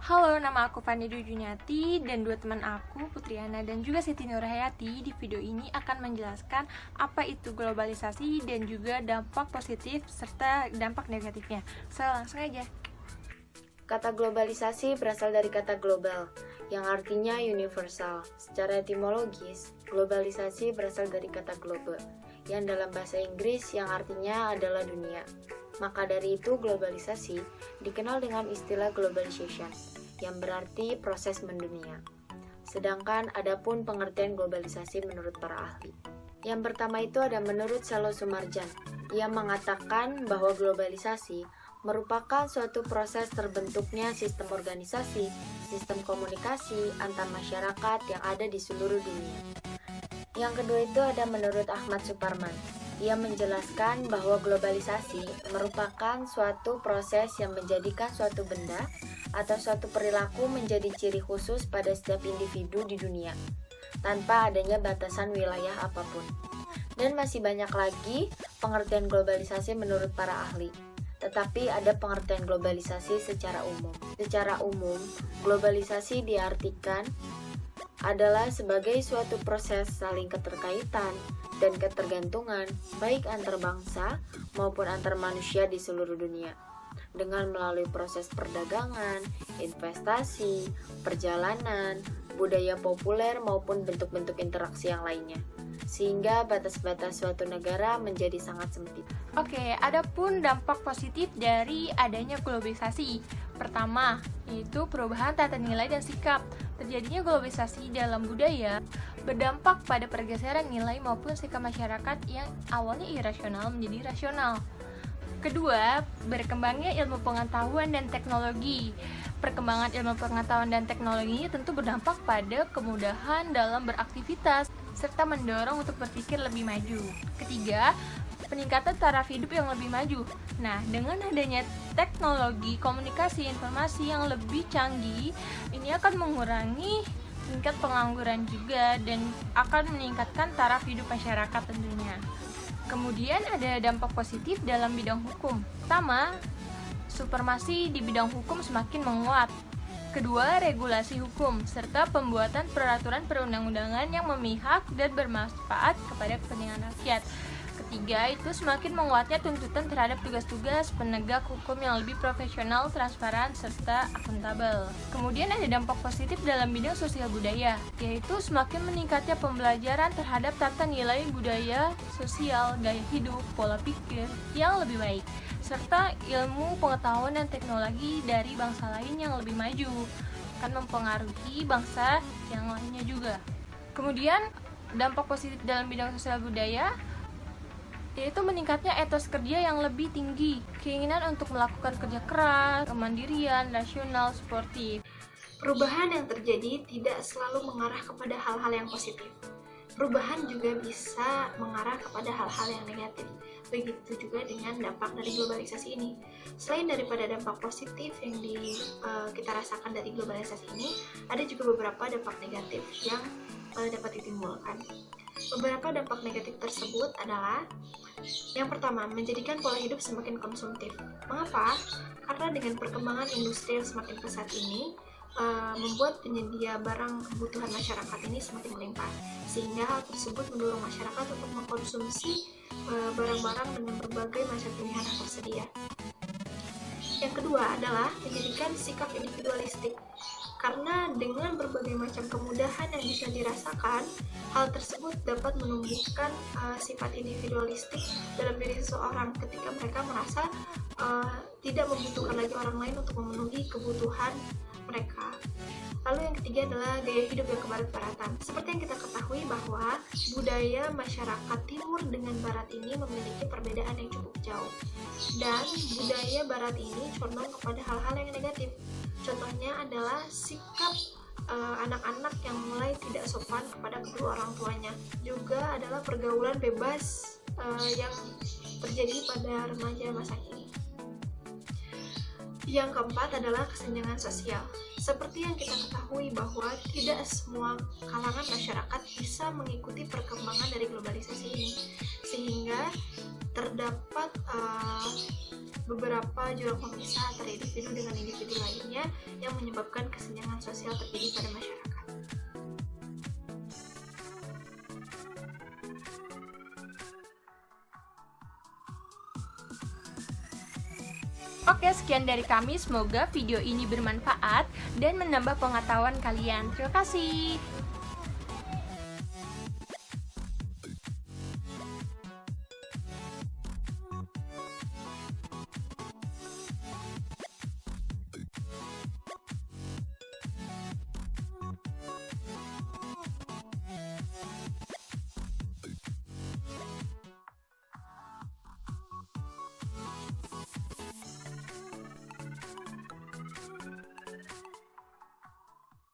Halo, nama aku Fani Dujuniati dan dua teman aku, Putriana dan juga Siti Nurhayati, di video ini akan menjelaskan apa itu globalisasi dan juga dampak positif serta dampak negatifnya. So, langsung aja. Kata globalisasi berasal dari kata global, yang artinya universal. Secara etimologis, globalisasi berasal dari kata globe, yang dalam bahasa Inggris yang artinya adalah dunia. Maka dari itu, globalisasi dikenal dengan istilah globalization, yang berarti proses mendunia. Sedangkan adapun pengertian globalisasi menurut para ahli. Yang pertama itu ada menurut Salo Sumarjan. Ia mengatakan bahwa globalisasi merupakan suatu proses terbentuknya sistem organisasi, sistem komunikasi antar masyarakat yang ada di seluruh dunia. Yang kedua itu ada menurut Ahmad Suparman. Ia menjelaskan bahwa globalisasi merupakan suatu proses yang menjadikan suatu benda atau suatu perilaku menjadi ciri khusus pada setiap individu di dunia, tanpa adanya batasan wilayah apapun. Dan masih banyak lagi pengertian globalisasi menurut para ahli. Tetapi ada pengertian globalisasi secara umum. Secara umum, globalisasi diartikan adalah sebagai suatu proses saling keterkaitan dan ketergantungan baik antar bangsa maupun antar manusia di seluruh dunia dengan melalui proses perdagangan, investasi, perjalanan, budaya populer maupun bentuk-bentuk interaksi yang lainnya, sehingga batas-batas suatu negara menjadi sangat sempit. Oke, adapun dampak positif dari adanya globalisasi. Pertama, yaitu perubahan tata nilai dan sikap. Terjadinya globalisasi dalam budaya berdampak pada pergeseran nilai maupun sikap masyarakat yang awalnya irasional menjadi rasional. Kedua, berkembangnya ilmu pengetahuan dan teknologi. Perkembangan ilmu pengetahuan dan teknologi ini tentu berdampak pada kemudahan dalam beraktivitas serta mendorong untuk berpikir lebih maju. Ketiga, peningkatan taraf hidup yang lebih maju. Nah, dengan adanya teknologi komunikasi informasi yang lebih canggih, ini akan mengurangi tingkat pengangguran juga dan akan meningkatkan taraf hidup masyarakat tentunya. Kemudian ada dampak positif dalam bidang hukum. Pertama, supremasi di bidang hukum semakin menguat. Kedua, regulasi hukum, serta pembuatan peraturan perundang-undangan yang memihak dan bermanfaat kepada kepentingan rakyat. Ketiga, itu semakin menguatnya tuntutan terhadap tugas-tugas penegak hukum yang lebih profesional, transparan, serta akuntabel. Kemudian ada dampak positif dalam bidang sosial budaya, yaitu semakin meningkatnya pembelajaran terhadap tata nilai budaya, sosial, gaya hidup, pola pikir yang lebih baik, serta ilmu pengetahuan dan teknologi dari bangsa lain yang lebih maju, akan mempengaruhi bangsa yang lainnya juga. Kemudian, dampak positif dalam bidang sosial budaya yaitu meningkatnya etos kerja yang lebih tinggi, keinginan untuk melakukan kerja keras, kemandirian, rasional, sportif. Perubahan yang terjadi tidak selalu mengarah kepada hal-hal yang positif. Perubahan juga bisa mengarah kepada hal-hal yang negatif. Begitu juga dengan dampak dari globalisasi ini. Selain daripada dampak positif yang kita rasakan dari globalisasi ini, ada juga beberapa dampak negatif yang dapat ditimbulkan. Beberapa dampak negatif tersebut adalah yang pertama, menjadikan pola hidup semakin konsumtif. Mengapa? Karena dengan perkembangan industri yang semakin pesat ini membuat penyedia barang kebutuhan masyarakat ini semakin melimpah, sehingga hal tersebut mendorong masyarakat untuk mengkonsumsi barang-barang dengan berbagai macam pilihan yang tersedia. Yang kedua adalah menjadikan sikap individualistik. Karena dengan berbagai macam kemudahan yang bisa dirasakan, hal tersebut dapat menumbuhkan sifat individualistik dalam diri seseorang ketika mereka merasa tidak membutuhkan lagi orang lain untuk memenuhi kebutuhan mereka. Lalu yang ketiga adalah gaya hidup yang kebarat-baratan. Seperti yang kita ketahui bahwa budaya masyarakat timur dengan barat ini memiliki perbedaan yang cukup jauh. Dan budaya barat ini condong kepada hal-hal yang negatif. Contohnya adalah sikap anak-anak yang mulai tidak sopan kepada kedua orang tuanya. Juga adalah pergaulan bebas yang terjadi pada remaja masa kini. Yang keempat adalah kesenjangan sosial. Seperti yang kita ketahui bahwa tidak semua kalangan masyarakat bisa mengikuti perkembangan dari globalisasi ini, sehingga terdapat beberapa jurang pemisah antara individu dengan individu lainnya yang menyebabkan kesenjangan sosial terjadi pada masyarakat. Oke, sekian dari kami. Semoga video ini bermanfaat dan menambah pengetahuan kalian. Terima kasih.